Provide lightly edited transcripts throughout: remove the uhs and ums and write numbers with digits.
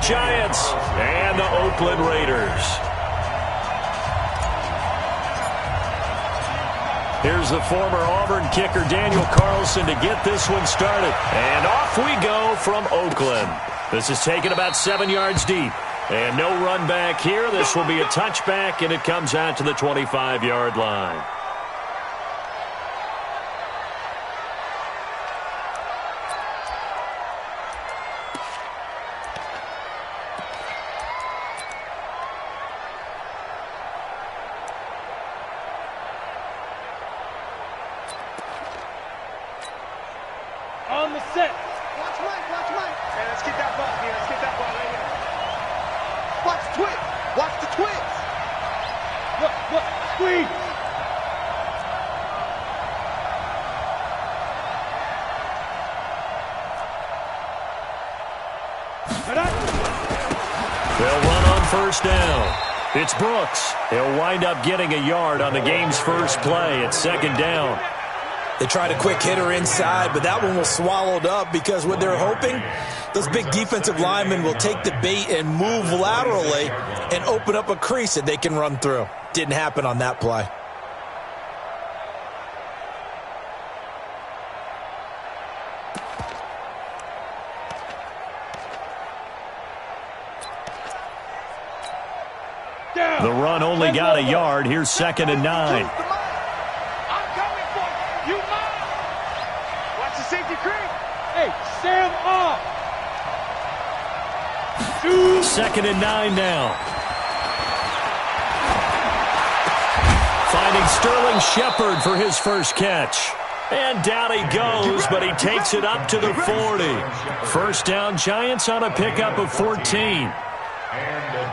Giants and the Oakland Raiders. Here's the former Auburn kicker Daniel Carlson to get this one started. And off we go from Oakland. This is taken about 7 yards deep. And no run back here. This will be a touchback, and it comes out to the 25-yard line. On the set. Watch Mike, watch Mike. Hey, let's get that ball here. Let's get that ball right here. Watch Twitch. Watch the Twitch. Look, squeeze. They'll run on first down. It's Brooks. He'll wind up getting a yard on the game's first play at second down. They tried a quick hitter inside, but that one was swallowed up because what they're hoping, those big defensive linemen will take the bait and move laterally and open up a crease that they can run through. Didn't happen on that play. The run only got a yard. Here's 2nd and 9. Safety creep. Hey, Sam off. 2nd and 9 now. Finding Sterling Shepard for his first catch. And down he goes, but he takes it up to the 40. First down, Giants on a pickup of 14.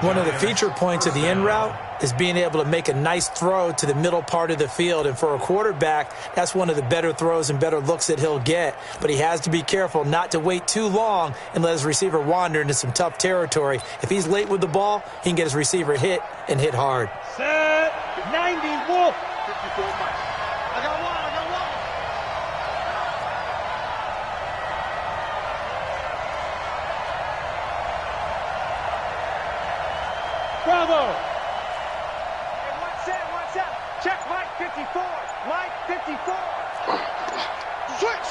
One of the feature points of the in route is being able to make a nice throw to the middle part of the field. And for a quarterback, that's one of the better throws and better looks that he'll get. But he has to be careful not to wait too long and let his receiver wander into some tough territory. If he's late with the ball, he can get his receiver hit and hit hard. Set 90 Wolf. 54 Mike. I got one. Bravo. Hey, one set. Check Mike 54. Mike 54. Switch.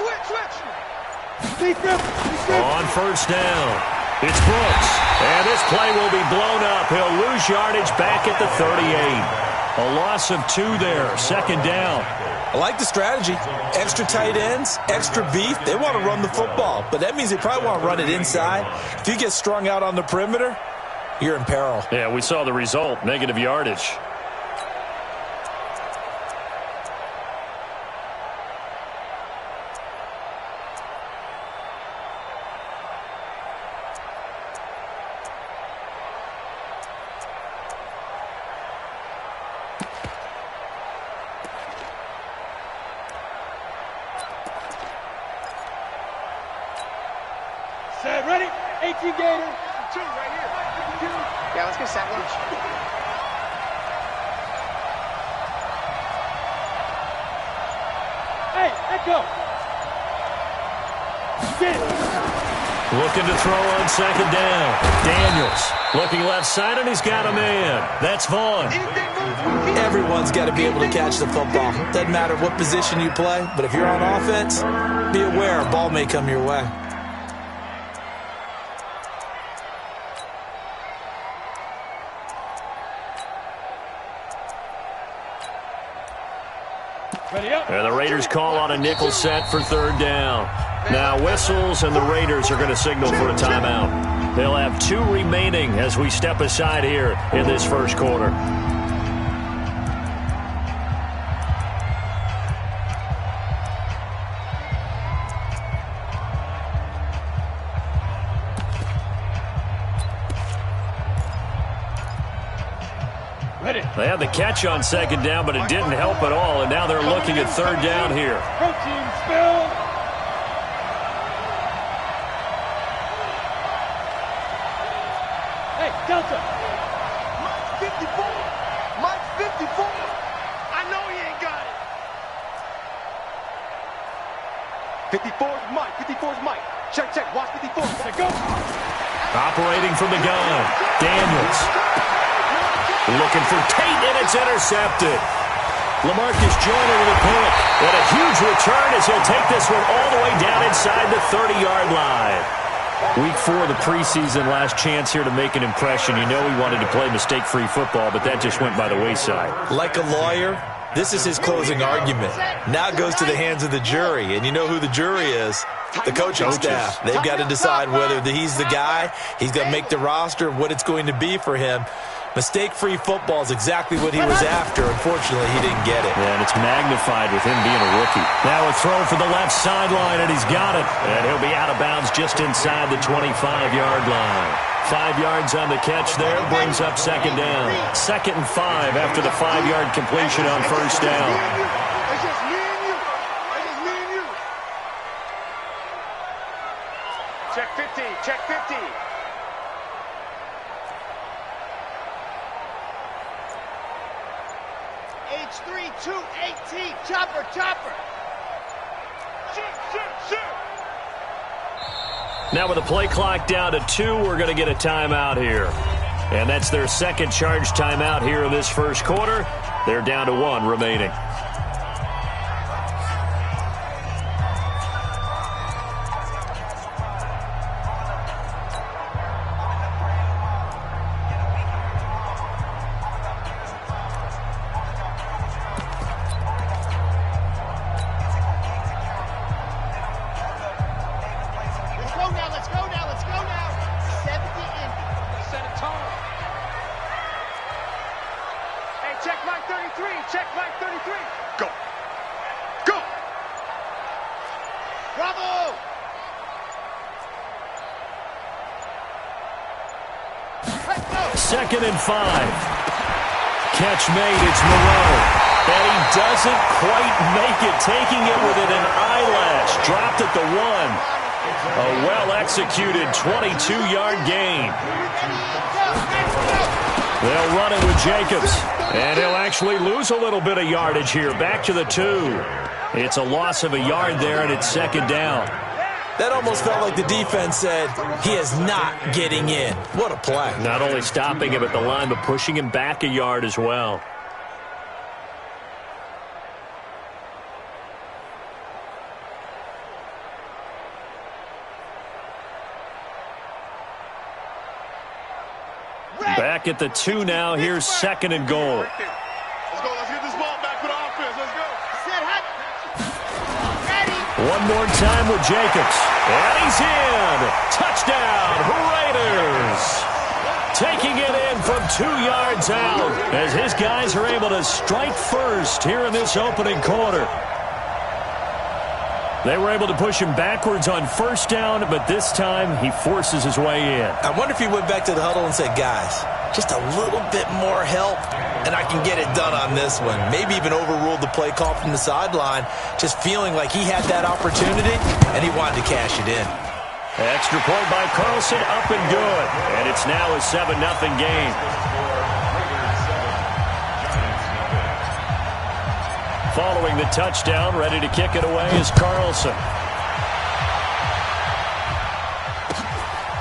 On first down, it's Brooks. And this play will be blown up. He'll lose yardage back at the 38. A loss of 2 there. 2nd down. I like the strategy. Extra tight ends, extra beef. They want to run the football, but that means they probably want to run it inside. If you get strung out on the perimeter, you're in peril. Yeah, we saw the result. Negative yardage. Set ready. 18 Gator. 2 right here. Yeah, let's get sack lunch. Hey, Echo. Get it. Looking to throw on 2nd down. Daniels looking left side, and he's got a man. That's Vaughn. Everyone's got to be able to catch the football. Doesn't matter what position you play, but if you're on offense, be aware a ball may come your way. And the Raiders call on a nickel set for 3rd down. Now whistles, and the Raiders are going to signal for a timeout. They'll have 2 remaining as we step aside here in this first quarter. They had the catch on 2nd down, but it didn't help at all, and now they're looking at 3rd down here. Protein spill. Hey, Delta. Mike 54. Mike 54. I know he ain't got it. 54 is Mike. 54 is Mike. Check. Watch 54. Go. Operating from the gun, Daniels. Looking for Tate, and it's intercepted. LaMarcus Joyner with a pick. And a huge return as he'll take this one all the way down inside the 30-yard line. Week 4 of the preseason, last chance here to make an impression. You know he wanted to play mistake-free football, but that just went by the wayside. Like a lawyer, this is his closing argument. Now it goes to the hands of the jury, and you know who the jury is? The coaching staff. They've got to decide whether he's the guy, he's going to make the roster, what it's going to be for him. Mistake-free football is exactly what he was after. Unfortunately, he didn't get it. Yeah, and it's magnified with him being a rookie. Now a throw for the left sideline, and he's got it. And he'll be out of bounds just inside the 25-yard line. 5 yards on the catch there, brings up second down. 2nd and 5 after the 5-yard completion on first down. It's just me and you. It's just me and you. Check 50. Check 50. H3218. Chopper. Chopper. Shoot. Now with the play clock down to 2, we're going to get a timeout here. And that's their second charge timeout here in this first quarter. They're down to 1 remaining. Bravo! 2nd and 5. Catch made, it's Moreau. And he doesn't quite make it, taking it within an eyelash. Dropped at the 1. A well-executed 22-yard gain. They'll run it with Jacobs. And he'll actually lose a little bit of yardage here. Back to the 2. It's a loss of a yard there, and it's second down. That almost felt like the defense said, he is not getting in. What a play. Not only stopping him at the line, but pushing him back a yard as well. Back at the 2 now. Here's 2nd and goal. Let's go. Let's get this ball back for the offense. Let's go. One more time with Jacobs. And he's in. Touchdown, Raiders. Taking it in from 2 yards out as his guys are able to strike first here in this opening quarter. They were able to push him backwards on first down, but this time he forces his way in. I wonder if he went back to the huddle and said, guys, just a little bit more help, and I can get it done on this one. Maybe even overruled the play call from the sideline, just feeling like he had that opportunity, and he wanted to cash it in. Extra point by Carlson, up and good. And it's now a 7-0 game. Following the touchdown, ready to kick it away is Carlson.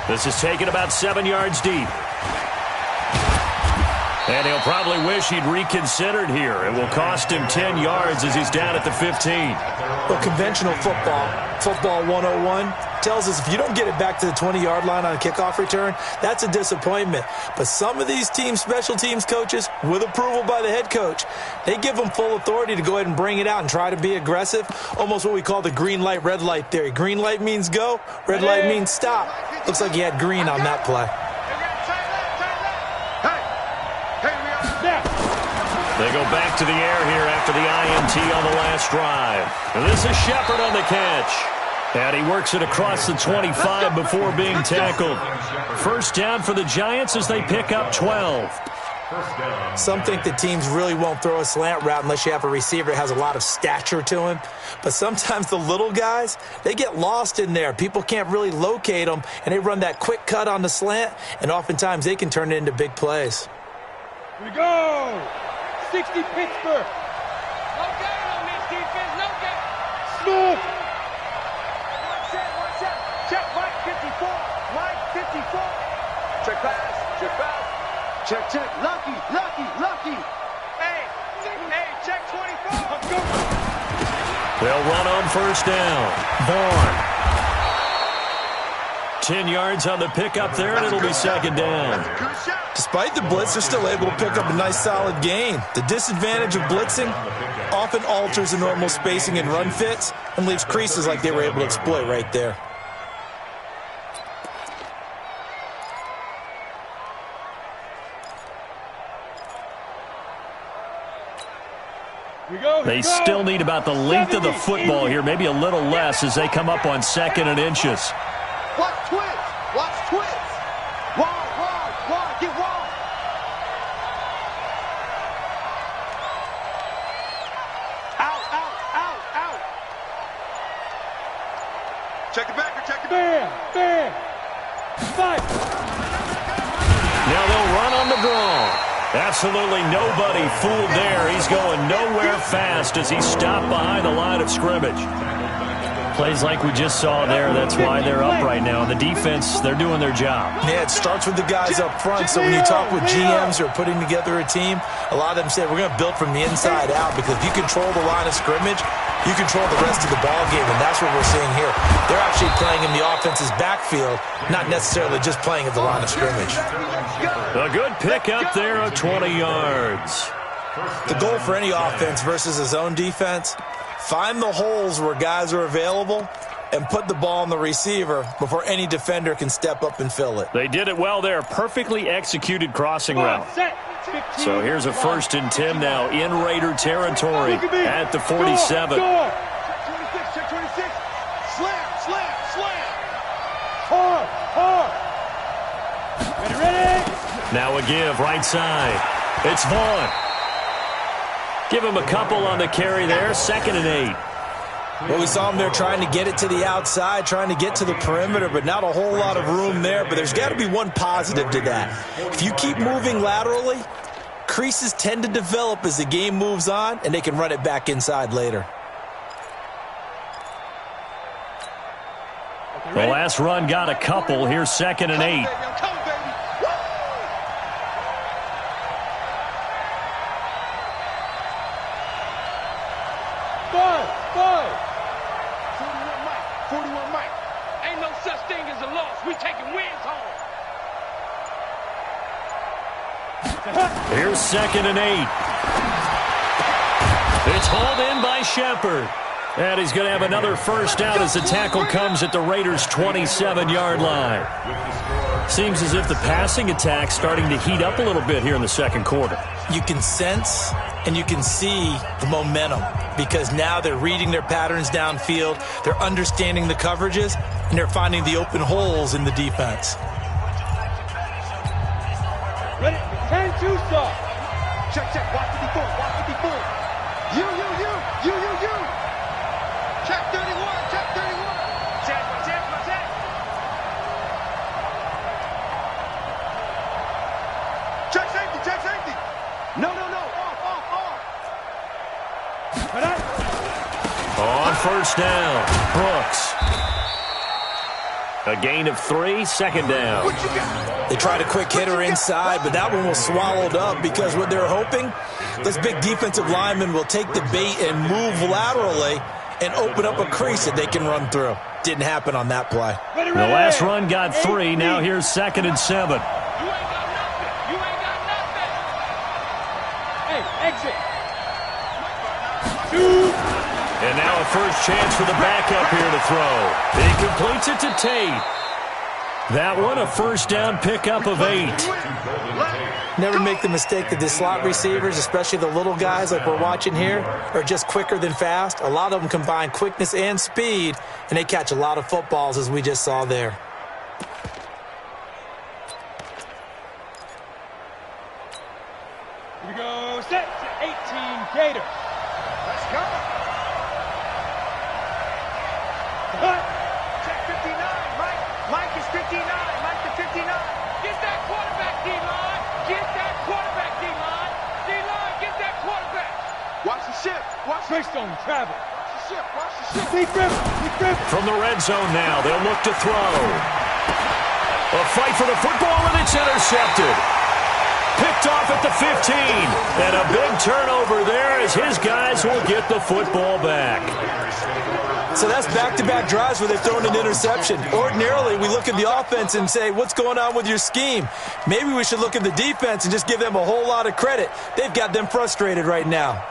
This is taken about 7 yards deep. And he'll probably wish he'd reconsidered here. It will cost him 10 yards as he's down at the 15. Well, conventional football 101, tells us if you don't get it back to the 20-yard line on a kickoff return, that's a disappointment. But some of these special teams coaches, with approval by the head coach, they give them full authority to go ahead and bring it out and try to be aggressive, almost what we call the green light, red light theory. Green light means go, red light means stop. Looks like he had green on that play. They go back to the air here after the INT on the last drive. And this is Shepard on the catch. And he works it across the 25 before being tackled. First down for the Giants as they pick up 12. Some think that teams really won't throw a slant route unless you have a receiver that has a lot of stature to him. But sometimes the little guys, they get lost in there. People can't really locate them, and they run that quick cut on the slant, and oftentimes they can turn it into big plays. Here we go. 60 Pittsburgh. No game on this defense. No game. Smith. One set. Check Mike 54. Mike 54. Check pass. Check pass. Check, check. Lucky, lucky, lucky. Hey, check 24. They'll run on first down. Vaughn. 10 yards on the pickup there, and it'll be second down. Despite the blitz, they're still able to pick up a nice solid gain. The disadvantage of blitzing often alters the normal spacing and run fits and leaves creases like they were able to exploit right there. They still need about the length of the football here, maybe a little less as they come up on 2nd and inches. Watch twist. Watch twist. Wide. Get wide. Out. Check the backer. Bam. Fight. Now they'll run on the draw. Absolutely nobody fooled there. He's going nowhere fast as he stopped behind the line of scrimmage. Plays like we just saw there, that's why they're up right now. The defense, they're doing their job. Yeah, it starts with the guys up front. So when you talk with GMs who are putting together a team, a lot of them say we're going to build from the inside out, because if you control the line of scrimmage, you control the rest of the ball game, and that's what we're seeing here. They're actually playing in the offense's backfield, not necessarily just playing at the line of scrimmage. A good pick up there of 20 yards. The goal for any offense versus a zone defense, find the holes where guys are available and put the ball on the receiver before any defender can step up and fill it. They did it well there. Perfectly executed crossing route. So here's a 1st and 10 now in Raider territory at the 47. Check 26. Slam. Hard. Ready. Now a give right side. It's Vaughn. Give him a couple on the carry there. 2nd and 8. Well, we saw him there trying to get it to the outside, trying to get to the perimeter, but not a whole lot of room there. But there's got to be one positive to that. If you keep moving laterally, creases tend to develop as the game moves on, and they can run it back inside later. The last run got a couple. Here's 2nd and 8. Here's 2nd and 8. It's hauled in by Shepard. And he's going to have another first down as the tackle comes at the Raiders' 27-yard line. Seems as if the passing attack's starting to heat up a little bit here in the second quarter. You can sense and you can see the momentum, because now they're reading their patterns downfield, they're understanding the coverages, and they're finding the open holes in the defense. Ready. 10-2 stop. Check. Watch the before. You. Check 31. Check. Check safety. No. Off. On first down, Brooks. A gain of 3, 2nd down. They tried a quick hitter inside, but that one was swallowed up, because what they're hoping, this big defensive lineman will take the bait and move laterally and open up a crease that they can run through. Didn't happen on that play. The last run got 3. Now here's 2nd and 7. You ain't got nothing. Hey, exit. 2. And now a first chance for the backup here to throw. He completes it to Tate. That one, a first down pickup of 8. Never make the mistake that the slot receivers, especially the little guys like we're watching here, are just quicker than fast. A lot of them combine quickness and speed, and they catch a lot of footballs, as we just saw there. Here we go. Set to 18 Gators. Let's go. Check 59. Mike is 59. Mike to 59. Get that quarterback, D-line. Get that quarterback, D-line. D-line, get that quarterback. Watch the ship. Greystone travel. Watch the ship. Deep grip. From the red zone now, they'll look to throw. A fight for the football, and it's intercepted. Picked off at the 15. And a big turnover there as his guys will get the football back. So that's back-to-back drives where they've thrown an interception. Ordinarily, we look at the offense and say, what's going on with your scheme? Maybe we should look at the defense and just give them a whole lot of credit. They've got them frustrated right now.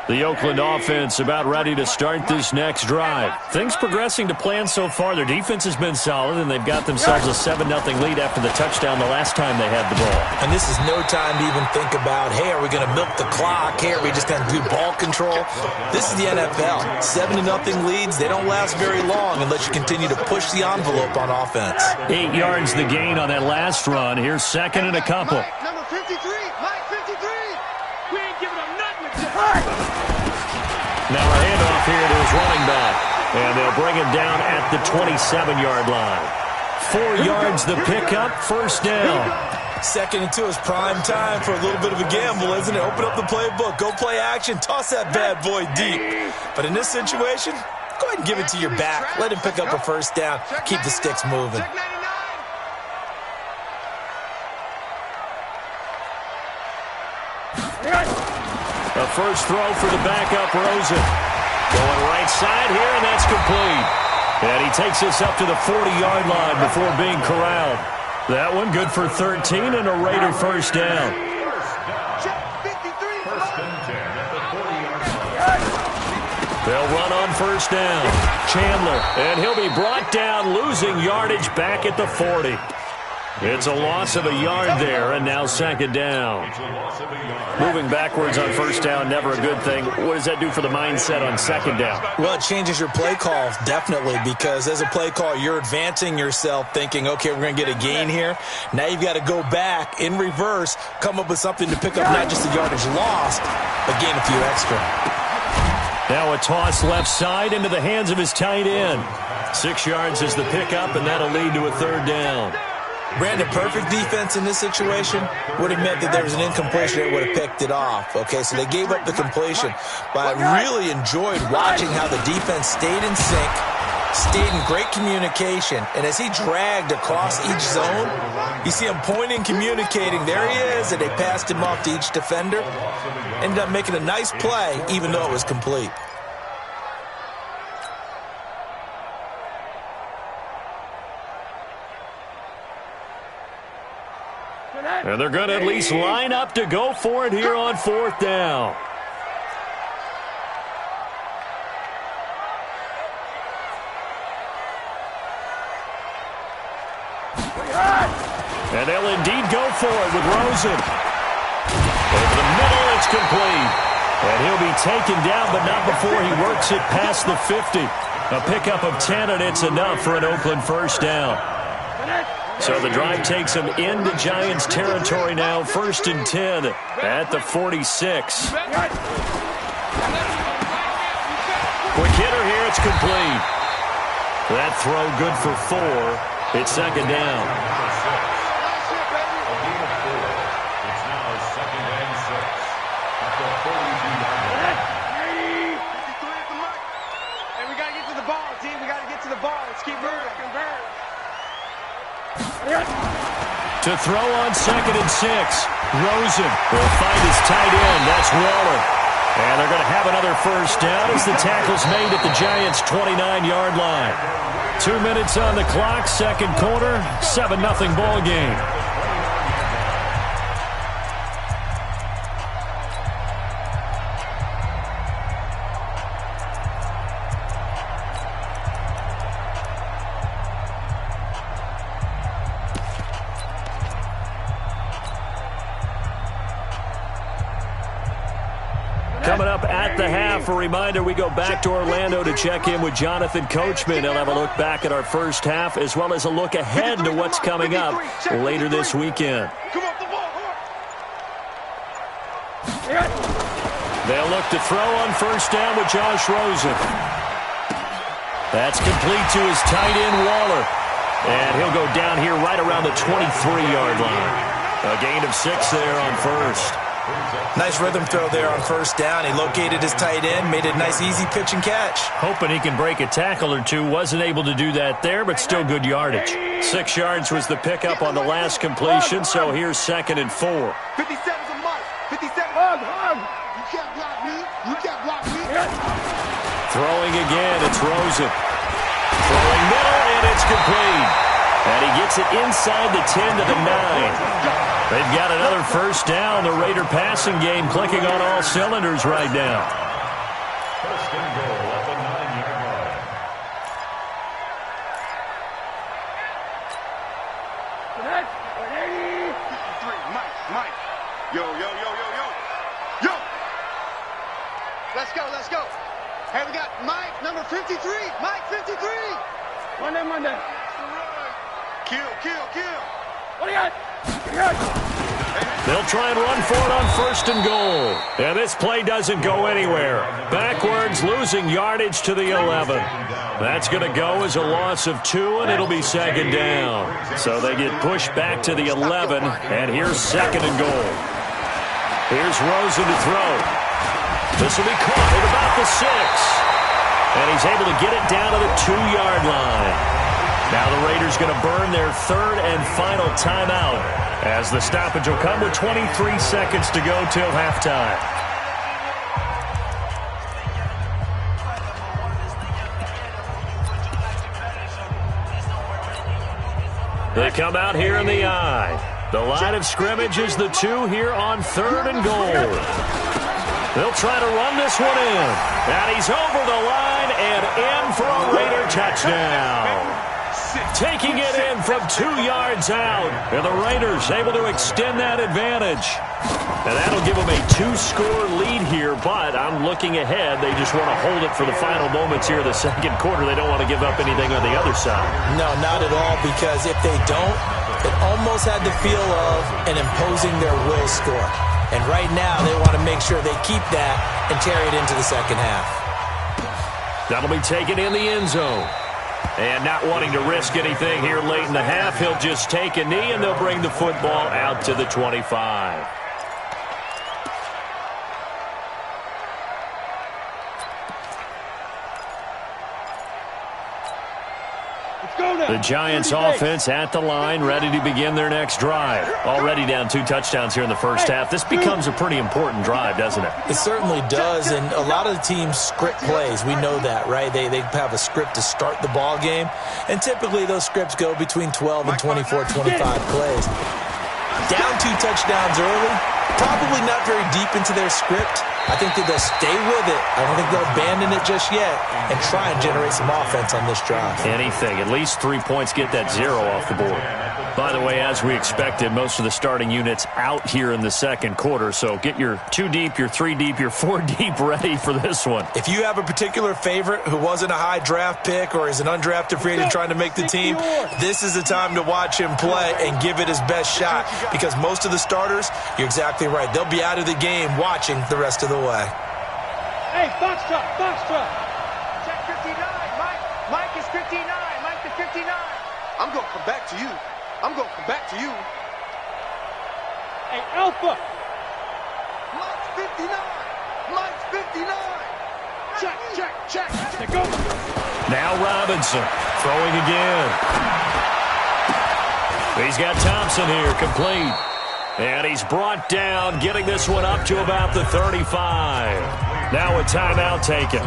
The Oakland offense about ready to start this next drive. Things progressing to plan so far. Their defense has been solid, and they've got themselves a 7-0 lead after the touchdown the last time they had the ball. And this is no time to even think about, hey, are we going to milk the clock? Hey, are we just going to do ball control? This is the NFL. 7-0 leads, they don't last very long unless you continue to push the envelope on offense. 8 yards the gain on that last run. Here's second and a couple. Mike, number 53. Mike, 53. We ain't giving them nothing. Now a handoff here to his running back. And they'll bring him down at the 27-yard line. 4 yards the pickup, first down. 2nd and 2 is prime time for a little bit of a gamble, isn't it? Open up the playbook, go play action, toss that bad boy deep. But in this situation, go ahead and give it to your back. Let him pick up a first down. Keep the sticks moving. Check 99. A first throw for the backup, Rosen. Going right side here, and that's complete. And he takes us up to the 40-yard line before being corralled. That one good for 13 and a Raider first down. Check 53. They'll run on first down. Chandler, and he'll be brought down, losing yardage back at the 40. It's a loss of a yard there, and now second down. Moving backwards on first down, never a good thing. What does that do for the mindset on second down? Well, it changes your play call, definitely, because as a play call, you're advancing yourself thinking, okay, we're going to get a gain here. Now you've got to go back in reverse, come up with something to pick up not just the yardage lost, but gain a few extra. Now a toss left side into the hands of his tight end. 6 yards is the pickup, and that'll lead to a third down. Brandon, perfect defense in this situation would have meant that there was an incompletion that would have picked it off. Okay, so they gave up the completion. But I really enjoyed watching how the defense stayed in sync, stayed in great communication, and as he dragged across each zone, you see him pointing, communicating. There he is, and they passed him off to each defender. Ended up making a nice play, even though it was complete. And they're going to at least line up to go for it here on fourth down. And they'll indeed go for it with Rosen. Over the middle, it's complete. And he'll be taken down, but not before he works it past the 50. A pickup of 10, and it's enough for an Oakland first down. So the drive takes him into Giants territory now, 1st and 10 at the 46. Quick hitter here, it's complete. That throw good for 4. It's second down. And we got to get to the ball, team. We got to get to the ball. Let's keep moving. To throw on 2nd and 6. Rosen will find his tight end. That's Waller. And they're going to have another first down as the tackle's made at the Giants' 29-yard line. 2 minutes on the clock, second quarter, 7-0 ball game. Coming up at the half, a reminder, we go back to Orlando to check in with Jonathan Coachman. He'll have a look back at our first half as well as a look ahead to what's coming up later this weekend. They'll look to throw on first down with Josh Rosen. That's complete to his tight end, Waller. And he'll go down here right around the 23-yard line. A gain of 6 there on first. Nice rhythm throw there on first down. He located his tight end, made it a nice easy pitch and catch. Hoping he can break a tackle or two. Wasn't able to do that there, but still good yardage. 6 yards was the pickup on the last completion, so here's 2nd and 4. 57's a mark. 57. You can't block me. You can't block me. Throwing again, it's Rosen. Throwing middle, and it's complete. And he gets it inside the 10 to the 9. They've got another first down. The Raider passing game clicking on all cylinders right now. First and goal at the 9-yard line. Mike. Yo. Let's go. Hey, we got Mike, number 53. Mike, 53. Monday. Kill. What do you got? They'll try and run for it on 1st and goal. And this play doesn't go anywhere. Backwards, losing yardage to the 11. That's going to go as a loss of 2, and it'll be 2nd down. So they get pushed back to the 11, and here's 2nd and goal. Here's Rosen to throw. This will be caught at about the 6. And he's able to get it down to the 2-yard line. Now the Raiders going to burn their 3rd and final timeout as the stoppage will come with 23 seconds to go till halftime. They come out here in the I. The line of scrimmage is the 2 here on 3rd and goal. They'll try to run this one in. And he's over the line and in for a Raider touchdown. Taking it in from 2 yards out. And the Raiders able to extend that advantage. And that'll give them a 2-score lead here, but I'm looking ahead. They just want to hold it for the final moments here of the 2nd quarter. They don't want to give up anything on the other side. No, not at all, because if they don't, it almost had the feel of an imposing their will score. And right now, they want to make sure they keep that and carry it into the 2nd half. That'll be taken in the end zone. And not wanting to risk anything here late in the half, he'll just take a knee, and they'll bring the football out to the 25. The Giants offense at the line, ready to begin their next drive. Already down 2 touchdowns here in the first half. This becomes a pretty important drive, doesn't it? It certainly does, and a lot of the teams script plays. We know that, right? They have a script to start the ball game, and typically those scripts go between 12 and 24, 25 plays. Down 2 touchdowns early, probably not very deep into their script. I think that they'll stay with it. I don't think they'll abandon it just yet and try and generate some offense on this drive. Anything. At least 3 points, get that 0 off the board. By the way, as we expected, most of the starting units out here in the 2nd quarter. So get your 2 deep, your 3 deep, your 4 deep ready for this one. If you have a particular favorite who wasn't a high draft pick or is an undrafted free agent trying to make the team, this is the time to watch him play and give it his best shot, because most of the starters, you're exactly right, they'll be out of the game watching the rest of the way. Hey, box truck. Check 59, Mike. Mike is 59. Mike the 59. I'm going to come back to you. Hey, Alpha. Mike's 59. Check. They go. Now Robinson throwing again. He's got Thompson here, complete. And he's brought down, getting this one up to about the 35. Now a timeout taken.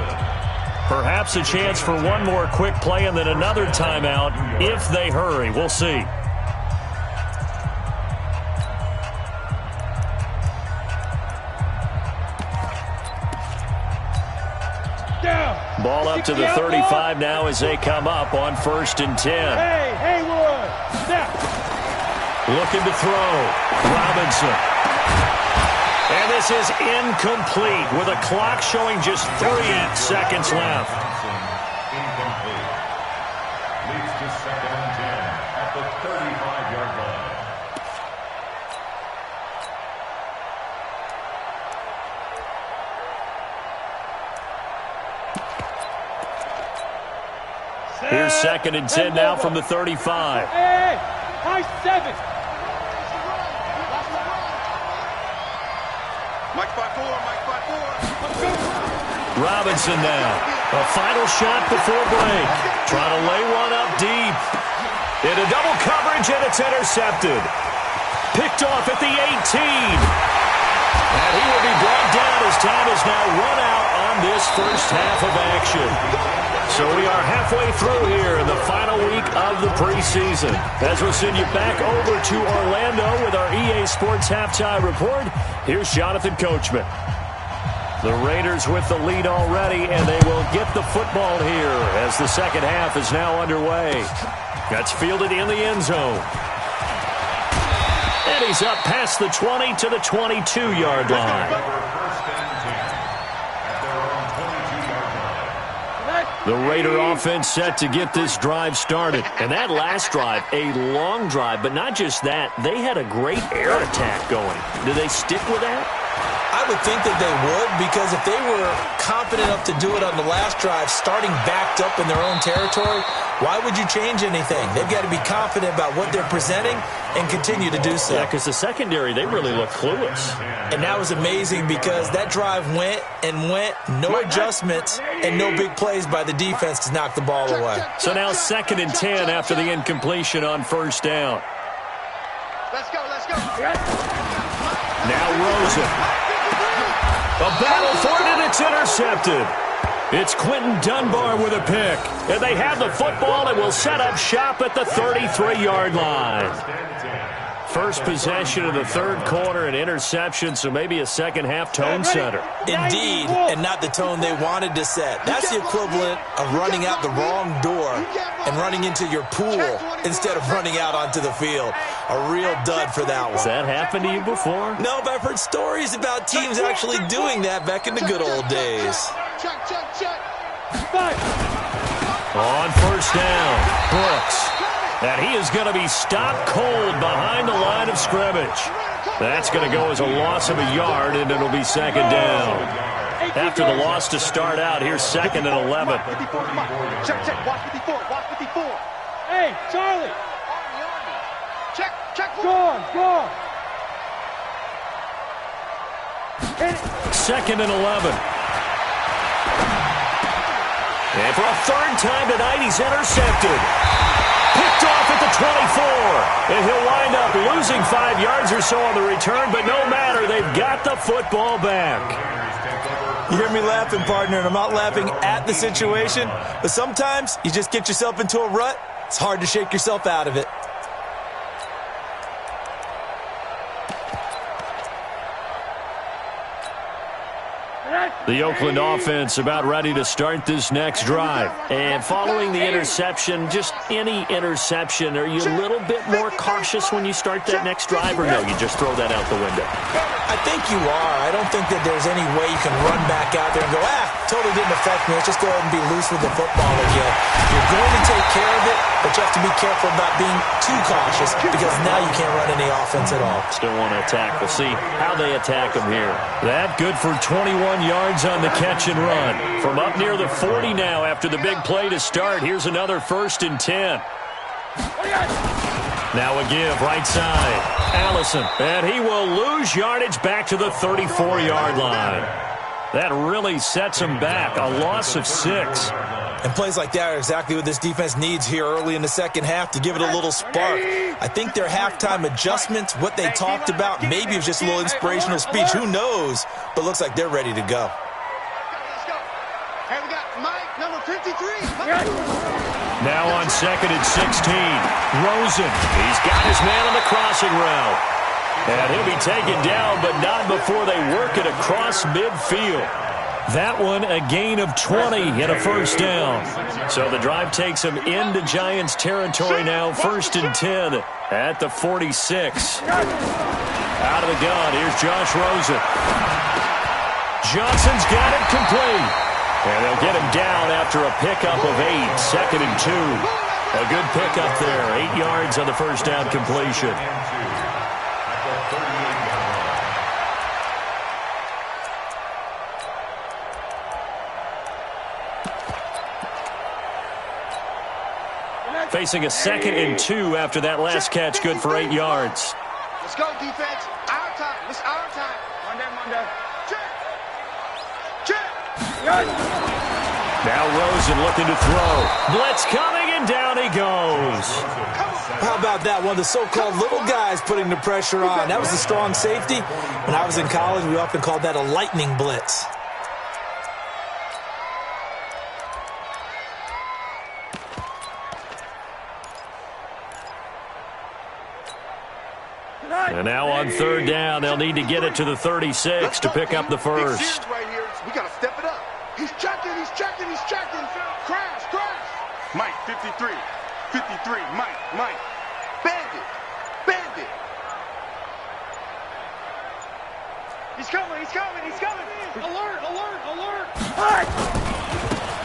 Perhaps a chance for one more quick play and then another timeout if they hurry. We'll see. Down. Ball up to the 35 now as they come up on 1st and 10. Hey, Haywood. Snap. Looking to throw. Robinson. And this is incomplete with a clock showing just 3 seconds left. Incomplete. Leads to 2nd and 10 at the 35-yard line. Here's 2nd and 10 now from the 35. Hey, high 7. Robinson now. A final shot before break. Trying to lay one up deep. Into double coverage, and it's intercepted. Picked off at the 18. And he will be brought down as time is now run out on this first half of action. So we are halfway through here in the final week of the preseason. As we'll send you back over to Orlando with our EA Sports Halftime Report, here's Jonathan Coachman. The Raiders with the lead already, and they will get the football here as the second half is now underway. That's fielded in the end zone. And he's up past the 20 to the 22-yard line. The Raider offense set to get this drive started. And that last drive, a long drive, but not just that. They had a great air attack going. Do they stick with that? I would think that they would, because if they were confident enough to do it on the last drive, starting backed up in their own territory, why would you change anything? They've got to be confident about what they're presenting and continue to do so. Yeah, because the secondary, they really look clueless. And that was amazing because that drive went and went, no adjustments, and no big plays by the defense to knock the ball away. So now 2nd and 10 after the incompletion on first down. Let's go, let's go. Now Rosen. A battle for it, and it's intercepted. It's Quentin Dunbar with a pick. And they have the football and will set up shop at the 33-yard line. First possession of the third quarter, an interception, so maybe a second-half tone setter. Indeed, and not the tone they wanted to set. That's the equivalent of running out the wrong door and running into your pool instead of running out onto the field. A real dud for that one. Has that happened to you before? No, but I've heard stories about teams actually doing that back in the good old days. On first down, Brooks. And he is going to be stopped cold behind the line of scrimmage. That's going to go as a loss of a yard, and it'll be second down. After the loss to start out, here's 2nd and 11. Check, watch 54, watch 54. Hey, Charlie. Check. Go on. 2nd and 11. And for a third time tonight, he's intercepted. Picked off at the 24. And he'll wind up losing 5 yards or so on the return, but no matter, they've got the football back. You hear me laughing, partner, and I'm not laughing at the situation, but sometimes you just get yourself into a rut. It's hard to shake yourself out of it. The Oakland offense about ready to start this next drive. And following the interception, just any interception, are you a little bit more cautious when you start that next drive, or no, you just throw that out the window? I think you are. I don't think that there's any way you can run back out there and go, totally didn't affect me. Let's just go ahead and be loose with the football again. You're going to take care of it, but you have to be careful about being too cautious because now you can't run any offense at all. Still want to attack. We'll see how they attack them here. That good for 21 yards on the catch and run. From up near the 40 now after the big play to start. Here's another 1st and 10. Now a give, right side. Allison, and he will lose yardage back to the 34-yard line. That really sets him back. A loss of 6. And plays like that are exactly what this defense needs here early in the second half to give it a little spark. I think their halftime adjustments, what they talked about, maybe it was just a little inspirational speech. Who knows? But looks like they're ready to go. Let's go. Hey, we got Mike, number 53. Now on 2nd and 16. Rosen. He's got his man on the crossing route. And he'll be taken down, but not before they work it across midfield. That one a gain of 20 and a first down. So the drive takes him into Giants territory now. 1st and 10 at the 46. Out of the gun, here's Josh Rosen. Johnson's got it complete. And they'll get him down after a pickup of 8. 2nd and 2. A good pickup there. 8 yards on the first down completion. Facing a 2nd and 2 after that last catch, good for 8 yards. Let's go, defense. Our time. It's our time. Monday. Check. Now Rosen looking to throw. Blitz coming, and down he goes. How about that? One of the so-called little guys putting the pressure on. That was the strong safety. When I was in college, we often called that a lightning blitz. And now on third down, they'll need to get it to the 36 to pick up the first. Right here. We got to step it up. He's checking, he's checking, he's checking. Crash, crash. Mike, 53. 53, Mike. Bandit. He's coming. Alert.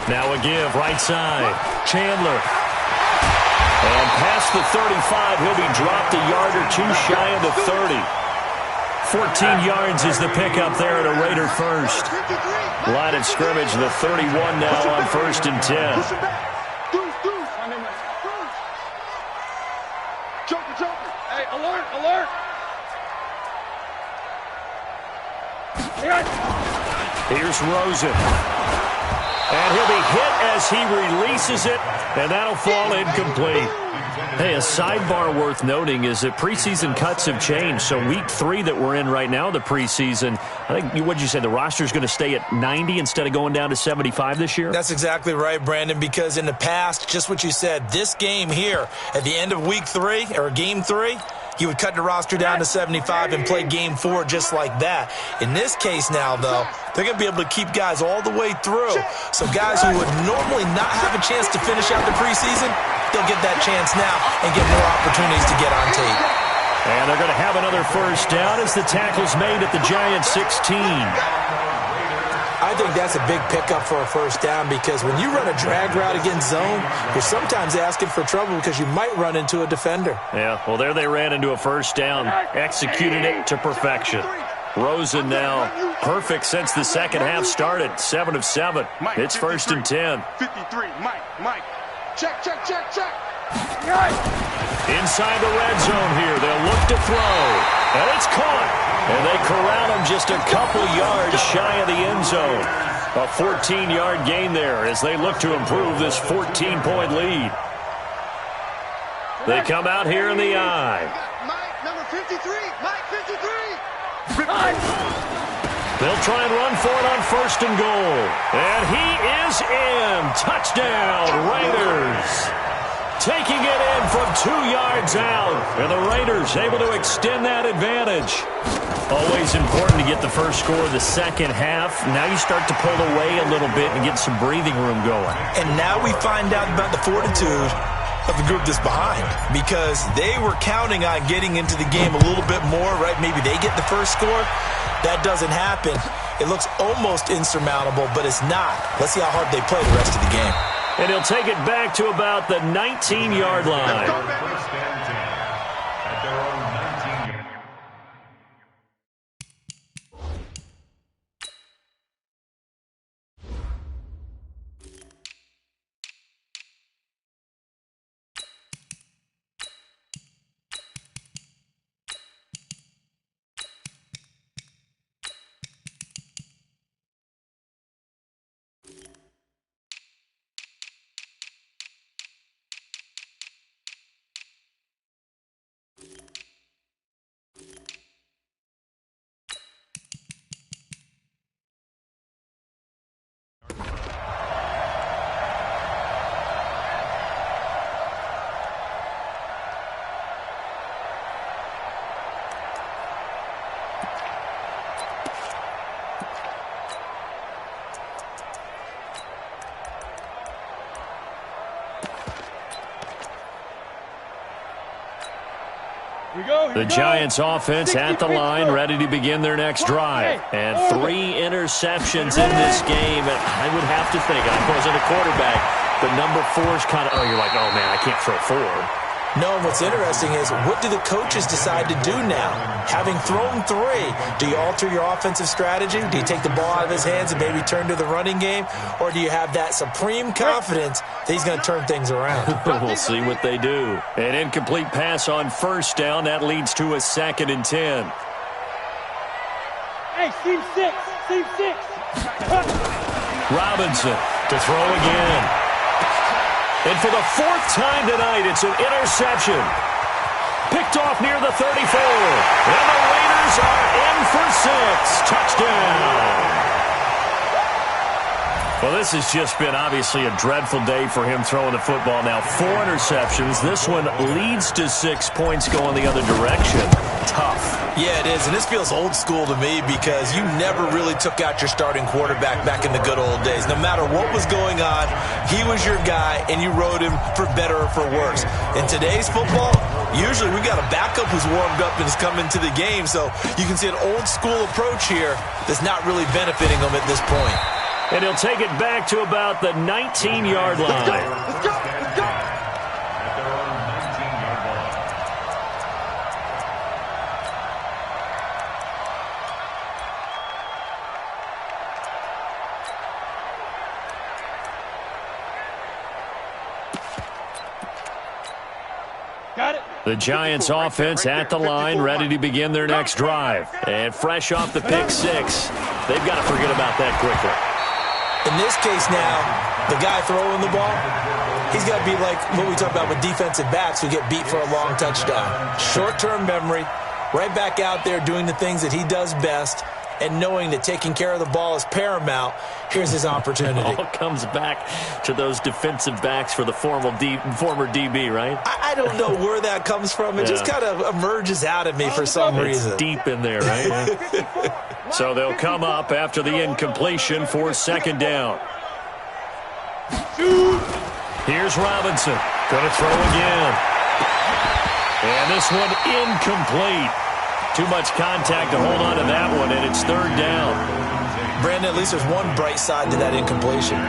Now a give, right side. Chandler. And past the 35, he'll be dropped a yard or two shy of the 30. 14 yards is the pickup there at a Raider first. Line of scrimmage, the 31 now on 1st and 10. Push him back. Deuce. Joker. Hey, alert. Here's Rosen. And he'll be hit as he releases it, and that'll fall incomplete. Hey, a sidebar worth noting is that preseason cuts have changed. So week 3 that we're in right now, the preseason, I think, what'd you say, the roster's going to stay at 90 instead of going down to 75 this year? That's exactly right, Brandon, because in the past, just what you said, this game here, at the end of week 3, or game 3, he would cut the roster down to 75 and play game 4 just like that. In this case now, though, they're going to be able to keep guys all the way through. So guys who would normally not have a chance to finish out the preseason, they'll get that chance now and get more opportunities to get on tape. And they're going to have another first down as the tackle's made at the Giants 16. I think that's a big pickup for a first down because when you run a drag route against zone, you're sometimes asking for trouble because you might run into a defender. Yeah, well, there they ran into a first down, executed it to perfection. Rosen now perfect since the second half started, 7 of 7. It's 1st and 10. 53, Mike. Check. Inside the red zone here, they'll look to throw, and it's caught. And they corral him just a couple yards shy of the end zone. A 14-yard gain there as they look to improve this 14-point lead. They come out here in the eye. Mike, number 53. Mike, 53. They'll try and run for it on 1st and goal. And he is in. Touchdown, Raiders. Taking it in from 2 yards out. And the Raiders able to extend that advantage. Always important to get the first score of the second half. Now you start to pull away a little bit and get some breathing room going. And now we find out about the fortitude of the group that's behind because they were counting on getting into the game a little bit more, right? Maybe they get the first score. That doesn't happen. It looks almost insurmountable, but it's not. Let's see how hard they play the rest of the game. And he'll take it back to about the 19-yard line. First and 10 at their own 19 yard. The Giants offense at the line, ready to begin their next drive. And 3 interceptions in this game. And I would have to think, I wasn't a quarterback, but number 4 is kind of, you're like, oh, man, I can't throw 4. No, and what's interesting is what do the coaches decide to do now? Having thrown 3, do you alter your offensive strategy? Do you take the ball out of his hands and maybe turn to the running game? Or do you have that supreme confidence that he's going to turn things around? We'll see what they do. An incomplete pass on first down. That leads to a 2nd and 10. Hey, Steve 6. Robinson to throw again. And for the fourth time tonight, it's an interception. Picked off near the 34. And the Raiders are in for 6. Touchdown. Well, this has just been obviously a dreadful day for him throwing the football. Now 4 interceptions. This one leads to 6 points going the other direction. Tough. Yeah, it is, and this feels old school to me because you never really took out your starting quarterback back in the good old days. No matter what was going on, he was your guy, and you rode him for better or for worse. In today's football, usually we got a backup who's warmed up and has come into the game, so you can see an old school approach here that's not really benefiting him at this point. And he'll take it back to about the 19-yard line. Let's go. Let's go. At their own 19-yard line. Got it. The Giants offense at the line, ready to begin their next drive. And fresh off the pick 6, they've got to forget about that quickly. In this case now, the guy throwing the ball, he's got to be like what we talk about with defensive backs who get beat for a long touchdown. Short-term memory, right back out there doing the things that he does best, and knowing that taking care of the ball is paramount. Here's his opportunity. All comes back to those defensive backs for the former DB, right? I don't know where that comes from. It just kind of emerges out of me for some reason. It's deep in there, right? So they'll come up after the incompletion for second down. Here's Robinson. Going to throw again. And this one incomplete. Too much contact to hold on to that one, and it's third down. Brandon, at least there's one bright side to that incompletion.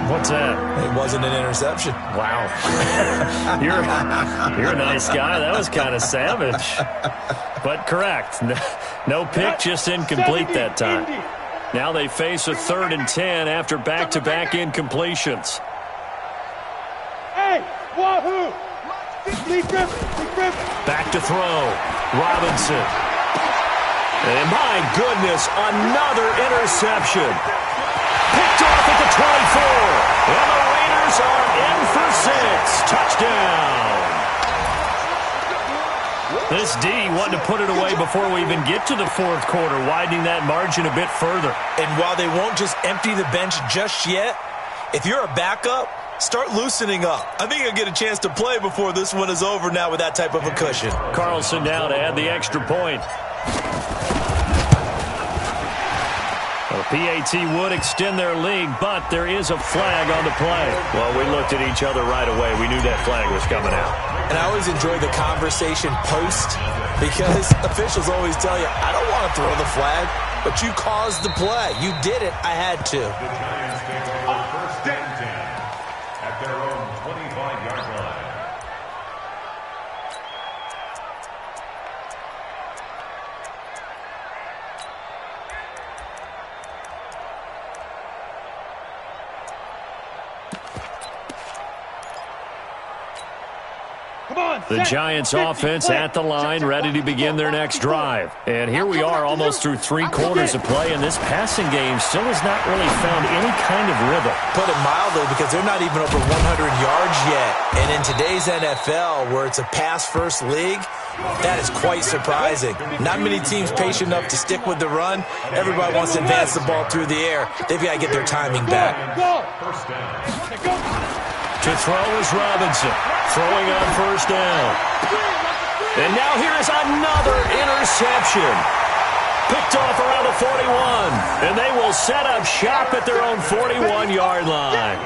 What's that? It wasn't an interception. Wow. You're a nice guy. That was kind of savage. But correct. No pick, just incomplete that time. Now they face a 3rd and 10 after back-to-back incompletions. Hey, wahoo! Back to throw. Robinson. And my goodness, another interception. Picked off at the 24. And the Raiders are in for 6. Touchdown. This D wanting to put it away before we even get to the 4th quarter, widening that margin a bit further. And while they won't just empty the bench just yet, if you're a backup, start loosening up. I think you'll get a chance to play before this one is over now with that type of a cushion. Carlson now to add the extra point. The PAT would extend their lead, but there is a flag on the play. Well, we looked at each other right away. We knew that flag was coming out. And I always enjoy the conversation post because officials always tell you, I don't want to throw the flag, but you caused the play. You did it. I had to. The Giants take over 1st and 10 at their own 25-yard line. The Giants offense at the line, ready to begin their next drive. And here we are almost through 3 quarters of play, and this passing game still has not really found any kind of rhythm. Put it mildly, because they're not even over 100 yards yet. And in today's NFL, where it's a pass-first league, that is quite surprising. Not many teams patient enough to stick with the run. Everybody wants to advance the ball through the air. They've got to get their timing back. First down. To throw is Robinson, throwing on 1st down. And now here is another interception. Picked off around the 41. And they will set up shop at their own 41-yard line.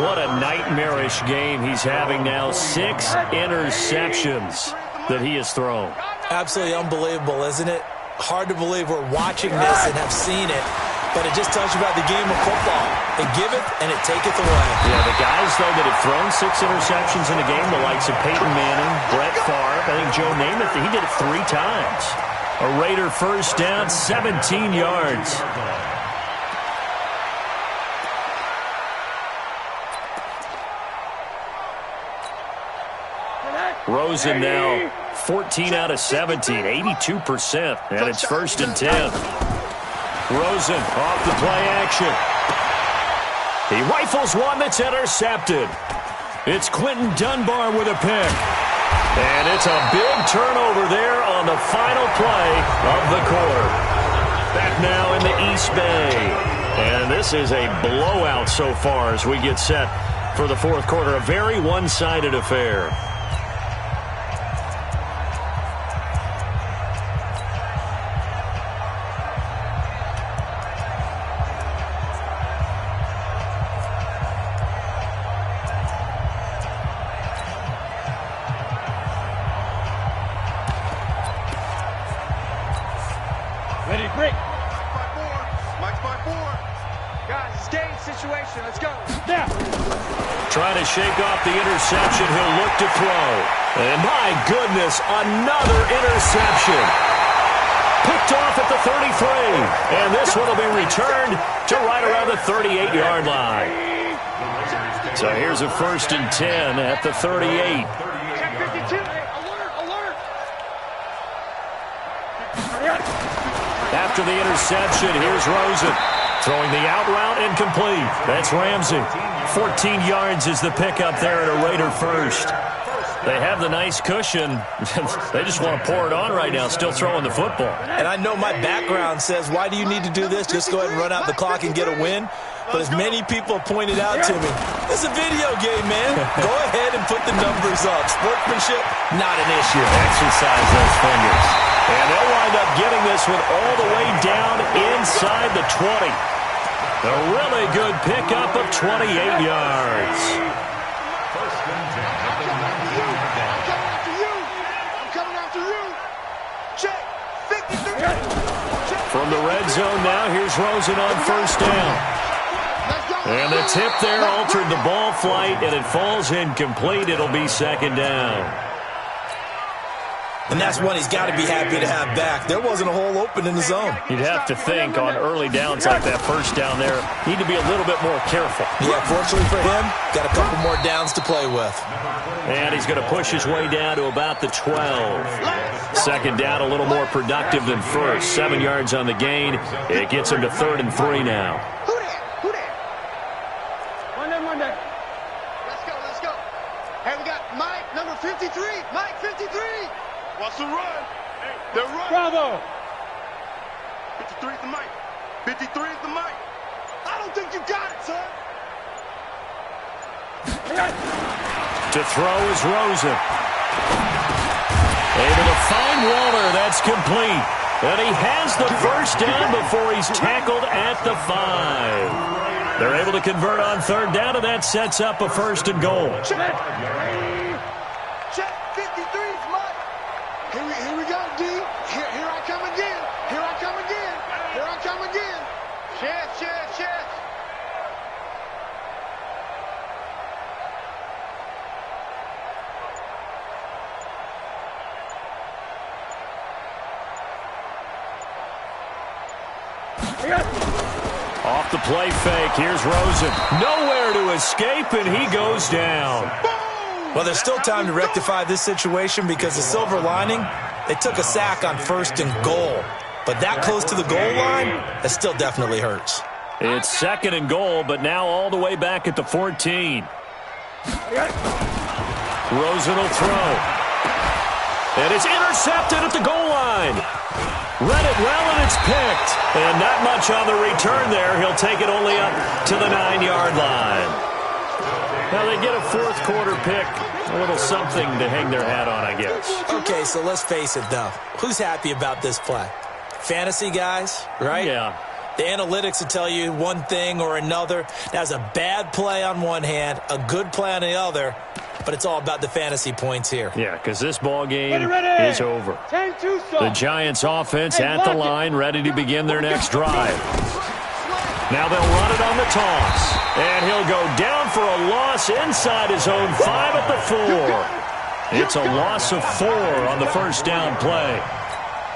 What a nightmarish game he's having now. 6 interceptions that he has thrown. Absolutely unbelievable, isn't it? Hard to believe we're watching this and have seen it. But it just tells you about the game of football. It giveth and it taketh away. Yeah, the guys, though, that have thrown 6 interceptions in a game, the likes of Peyton Manning, Brett Favre, I think Joe Namath, he did it 3 times. A Raider first down, 17 yards. Rosen now 14 out of 17, 82%, and it's 1st and 10. Rosen off the play action. He rifles one that's intercepted. It's Quentin Dunbar with a pick. And it's a big turnover there on the final play of the quarter. Back now in the East Bay. And this is a blowout so far as we get set for the fourth quarter. A very one-sided affair. Ready, break. Mike's by four. Guys, it's game situation. Let's go. Now. Trying to shake off the interception. He'll look to throw. And my goodness, another interception. Picked off at the 33. And this one will be returned to right around the 38-yard line. So here's a 1st and 10 at the 38. Check 52. Alert, alert. After the interception, here's Rosen. Throwing the out route incomplete. That's Ramsey. 14 yards is the pickup there at a Raider first. They have the nice cushion. They just want to pour it on right now, still throwing the football. And I know my background says, why do you need to do this? Just go ahead and run out the clock and get a win. But as many people have pointed out to me, it's a video game, man. Go ahead and put the numbers up. Sportsmanship, not an issue. Exercise those fingers. And they'll wind up getting this one all the way down inside the 20. A really good pickup of 28 yards. I'm coming after you. Check. 53. From the red zone now, here's Rosen on 1st down. And the tip there altered the ball flight, and it falls incomplete. It'll be 2nd down. And that's one he's got to be happy to have back. There wasn't a hole open in the zone. You'd have to think on early downs like that 1st down there, need to be a little bit more careful. Yeah, fortunately for him, got a couple more downs to play with. And he's going to push his way down to about the 12. 2nd down, a little more productive than 1st. 7 yards on the gain. It gets him to 3rd and 3 now. Who that? Who that? One day. Let's go, let's go. Hey, we got Mike, number 53. Mike, 53. Wants to run. They're running. Bravo. 53 is the Mike. 53 is the Mike. I don't think you got it, son. To throw is Rosen. Able to find Waller. That's complete. And he has the 1st down before he's tackled at the 5. They're able to convert on 3rd down, and that sets up a 1st and goal. Check. 53's Mike. Here we go, D. Here I come again. Here I come again. Here I come again. Chest. Off the play fake, here's Rosen. Nowhere to escape, and he goes down. Well, there's still time to rectify this situation because the silver lining, they took a sack on 1st and goal. But that close to the goal line, that still definitely hurts. It's 2nd and goal, but now all the way back at the 14. Rosen will throw. And it's intercepted at the goal line. Read it well, and it's picked. And not much on the return there. He'll take it only up to the 9-yard line. Now they get a 4th quarter pick. A little something to hang their hat on, I guess. Okay, so let's face it, though. Who's happy about this play? Fantasy guys, right? Yeah. The analytics will tell you one thing or another. That's a bad play on one hand, a good play on the other, but it's all about the fantasy points here. Yeah, because this ball game is over. 10-2, The Giants offense at the line, ready to begin their next drive. Now they'll run it on the toss. And he'll go down for a loss inside his own 5 at the 4. It's a loss of 4 on the 1st down play.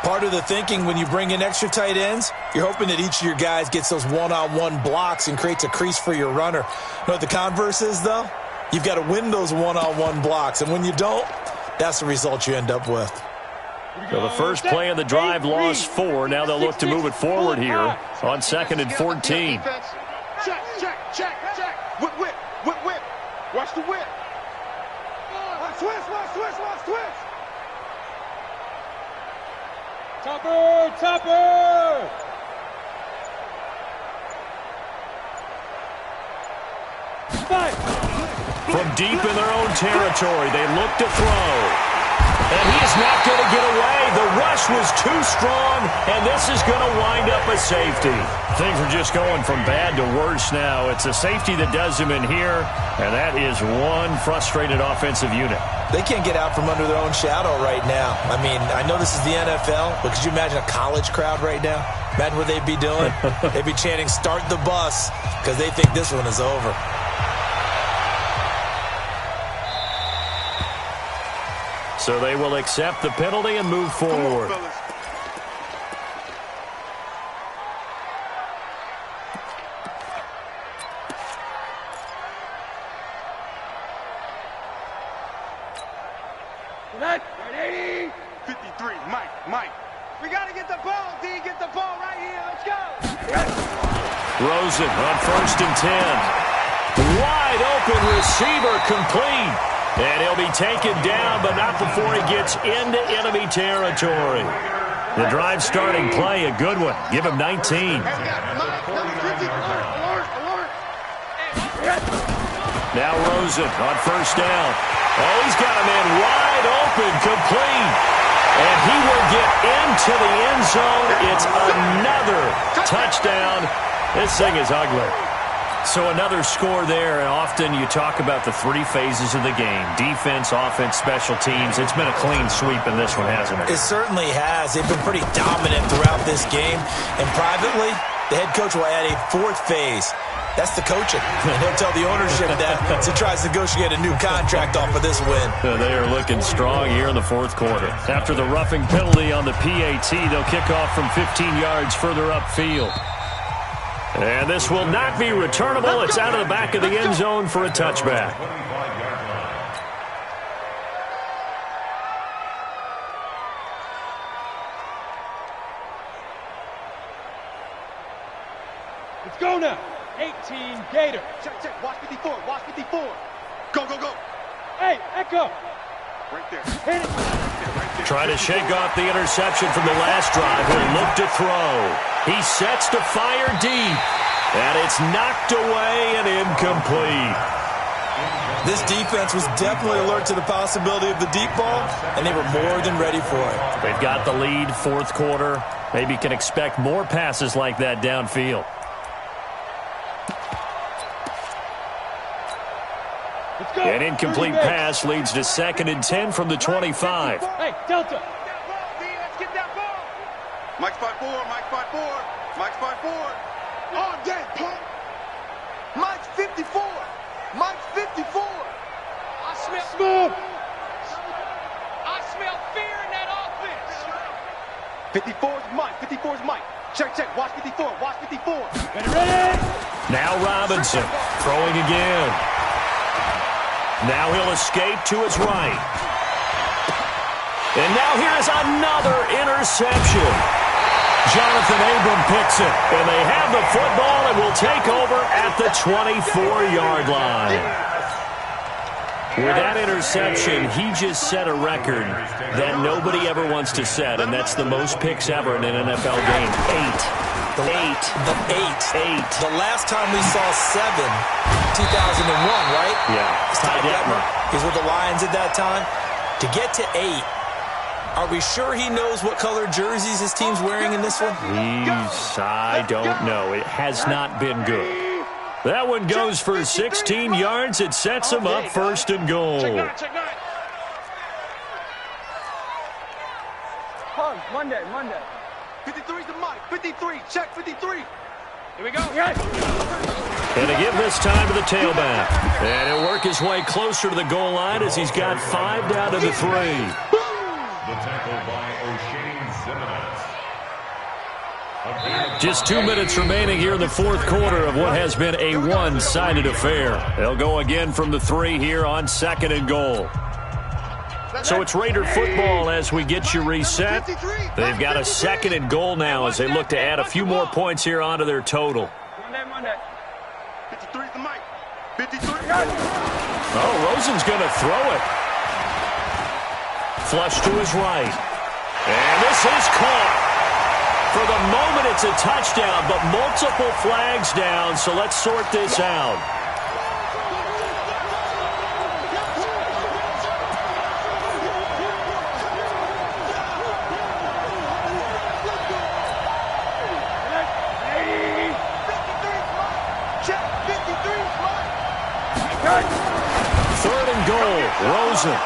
Part of the thinking when you bring in extra tight ends, you're hoping that each of your guys gets those one-on-one blocks and creates a crease for your runner. You know what the converse is, though? You've got to win those one-on-one blocks, and when you don't, that's the result you end up with. So the first play of the drive lost 4. Now they'll look to move it forward here on 2nd and 14. Check. the whip. Watch twist, watch twist, watch twist. Topper, topper. Fight. From deep in their own territory, they look to throw. And he is not going to get away. The rush was too strong, and this is going to wind up a safety. Things are just going from bad to worse now. It's a safety that does him in here, and that is one frustrated offensive unit. They can't get out from under their own shadow right now. I mean, I know this is the NFL, but could you imagine a college crowd right now? Imagine what they'd be doing. They'd be chanting, "Start the bus," because they think this one is over. So they will accept the penalty and move forward. Come on, fellas. Right 80. 53, Mike. We got to get the ball, D. Get the ball right here. Let's go. Rosen on 1st and 10. Wide open receiver complete. And he'll be taken down, but not before he gets into enemy territory. The drive starting play, a good one. Give him 19. Now Rosen on 1st down. Oh, he's got a man wide open, complete. And he will get into the end zone. It's another touchdown. This thing is ugly. So another score there, and often you talk about the three phases of the game: defense, offense, special teams. It's been a clean sweep in this one, hasn't it? It certainly has. They've been pretty dominant throughout this game. And privately, the head coach will add a 4th phase. That's the coaching. And he'll tell the ownership that as he tries to negotiate a new contract off of this win. They are looking strong here in the 4th quarter. After the roughing penalty on the PAT, they'll kick off from 15 yards further upfield. And this will not be returnable. It's out of the back of the end zone for a touchback. Let's go now. 18 Gator. Check. Watch 54. Watch 54. Go. Hey, Echo. Right there. Hit it. Right there. Trying to shake off the interception from the last drive. He'll look to throw. He sets to fire deep. And it's knocked away and incomplete. This defense was definitely alert to the possibility of the deep ball, and they were more than ready for it. They've got the lead, 4th quarter. Maybe can expect more passes like that downfield. Let's go. An incomplete pass leads to 2nd and 10 from the 25. Hey, Delta. Let's get that ball. Mike's 5'4", Mike's 5'4", Mike's 5'4". All day, punk. Mike's 54. Mike's 54. I smell smooth. I smell fear in that offense. 54 is Mike. 54 is Mike. Check. Watch 54. Watch 54. Ready? Now Robinson throwing again. Now he'll escape to his right. And now here is another interception. Jonathan Abram picks it, and they have the football and will take over at the 24-yard line. With that interception, he just set a record that nobody ever wants to set, and that's the most picks ever in an NFL game. 8. Eight. The last time we saw 7, 2001, right? Yeah. Ty Detmer. He was with the Lions at that time. To get to 8. Are we sure he knows what color jerseys his team's wearing in this one? I don't know. It has not been good. That one goes for 16 yards. It sets him up 1st and goal. Check 9. Monday. 53's the Mike. 53. Check 53. Here we go. Yes. And to give this time to the tailback. And he'll work his way closer to the goal line as he's got 5 down to the 3. The tackle by O'Shane Zimenez. Just 2 minutes remaining here in the 4th quarter of what has been a one-sided affair. They'll go again from the 3 here on 2nd and goal. So it's Raider football as we get you reset. They've got a 2nd and goal now as they look to add a few more points here onto their total. Monday. 53's the Mike. 53. Oh, Rosen's going to throw it. Flush to his right. And this is caught. For the moment, it's a touchdown, but multiple flags down, so let's sort this out. Third and goal, Rosen.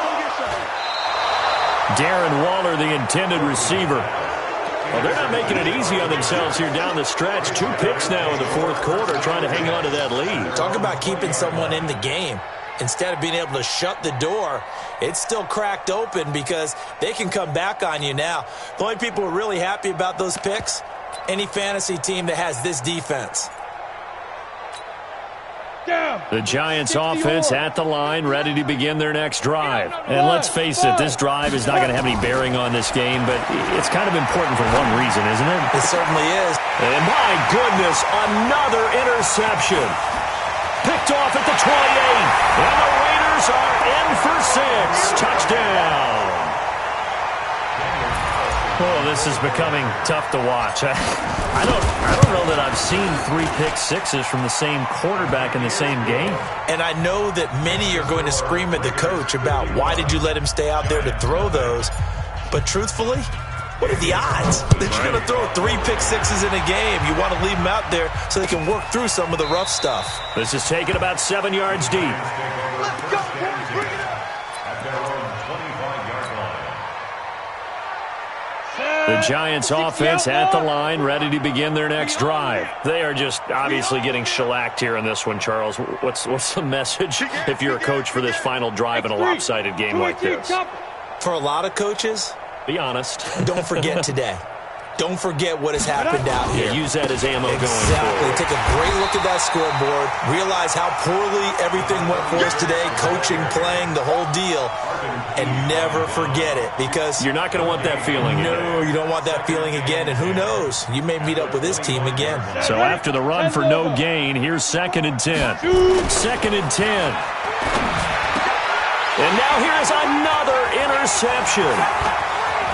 Darren Waller, the intended receiver. Well, they're not making it easy on themselves here down the stretch. 2 picks now in the fourth quarter, trying to hang on to that lead. Talk about keeping someone in the game. Instead of being able to shut the door, it's still cracked open because they can come back on you now. The only people who are really happy about those picks, any fantasy team that has this defense. The Giants offense at the line, ready to begin their next drive. And let's face it, this drive is not going to have any bearing on this game, but it's kind of important for one reason, isn't it? It certainly is. And my goodness, another interception. Picked off at the 28. And the Raiders are in for 6. Touchdown. Oh, this is becoming tough to watch. I don't know that I've seen 3 pick sixes from the same quarterback in the same game. And I know that many are going to scream at the coach about why did you let him stay out there to throw those. But truthfully, what are the odds that you're going to throw 3 pick sixes in a game? You want to leave them out there so they can work through some of the rough stuff. This is taken about 7 yards deep. Let's go, boys. Bring it up. At their own 25-yard line. The Giants offense at the line, ready to begin their next drive. They are just obviously getting shellacked here in this one, Charles. What's the message if you're a coach for this final drive in a lopsided game like this? For a lot of coaches, be honest. Don't forget today. Don't forget what has happened out here. Yeah, use that as ammo going Exactly. forward. Take a great look at that scoreboard. Realize how poorly everything went for us today. Coaching, playing, the whole deal. And never forget it because you're not going to want that feeling again. No, you don't want that feeling again. And who knows? You may meet up with this team again. So after the run for no gain, here's 2nd and 10. 2nd and 10. And now here's another interception.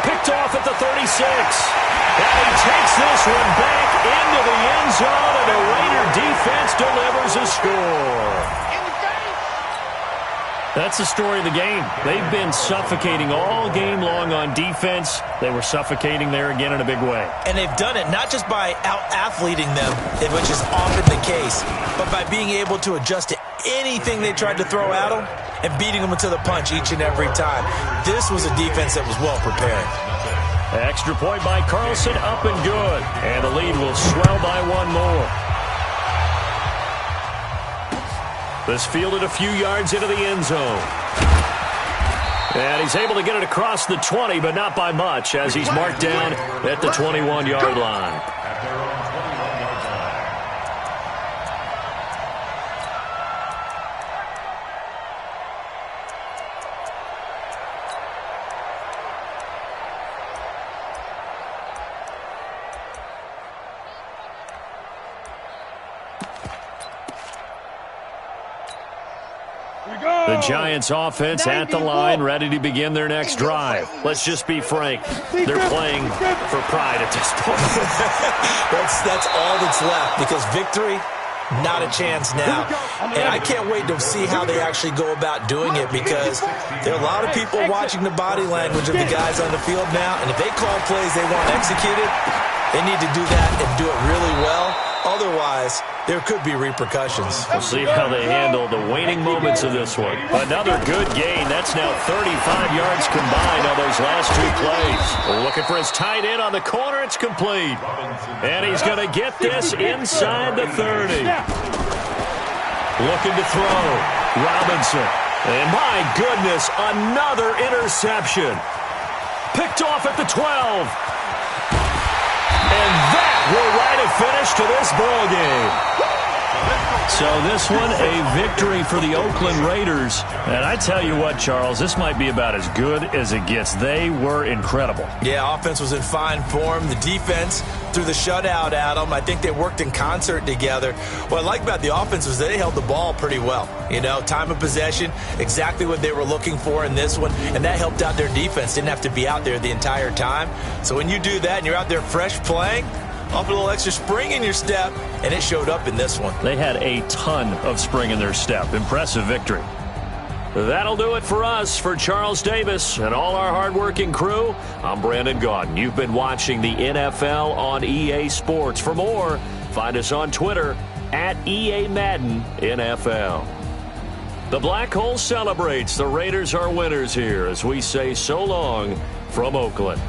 Picked off at the 36. And he takes this one back into the end zone, and the Raider defense delivers a score. That's the story of the game. They've been suffocating all game long on defense. They were suffocating there again in a big way. And they've done it not just by out-athleting them, which is often the case, but by being able to adjust to anything they tried to throw at them and beating them to the punch each and every time. This was a defense that was well prepared. Extra point by Carlson, up and good. And the lead will swell by 1 more. This fielded a few yards into the end zone. And he's able to get it across the 20, but not by much, as he's marked down at the 21-yard line. At their own 21-yard line. The Giants offense at the line, ready to begin their next drive. Let's just be frank. They're playing for pride at this point. That's all that's left because victory, not a chance now. And I can't wait to see how they actually go about doing it because there are a lot of people watching the body language of the guys on the field now. And if they call plays they want executed, they need to do that and do it really well. Otherwise, there could be repercussions. We'll see how they handle the waning moments of this one. Another good gain. That's now 35 yards combined on those last 2 plays. Looking for his tight end on the corner. It's complete. And he's going to get this inside the 30. Looking to throw. Robinson. And my goodness, another interception. Picked off at the 12. And that will write a finish to this ball game. So this one, a victory for the Oakland Raiders. And I tell you what, Charles, this might be about as good as it gets. They were incredible. Yeah, offense was in fine form. The defense threw the shutout at them. I think they worked in concert together. What I like about the offense was they held the ball pretty well. You know, time of possession, exactly what they were looking for in this one, and that helped out their defense. Didn't have to be out there the entire time. So when you do that and you're out there fresh playing, off a little extra spring in your step, and it showed up in this one. They had a ton of spring in their step. Impressive victory. That'll do it for us. For Charles Davis and all our hardworking crew, I'm Brandon Gaudin. You've been watching the NFL on EA Sports. For more, find us on Twitter at EA Madden NFL. The Black Hole celebrates. The Raiders are winners here as we say so long from Oakland.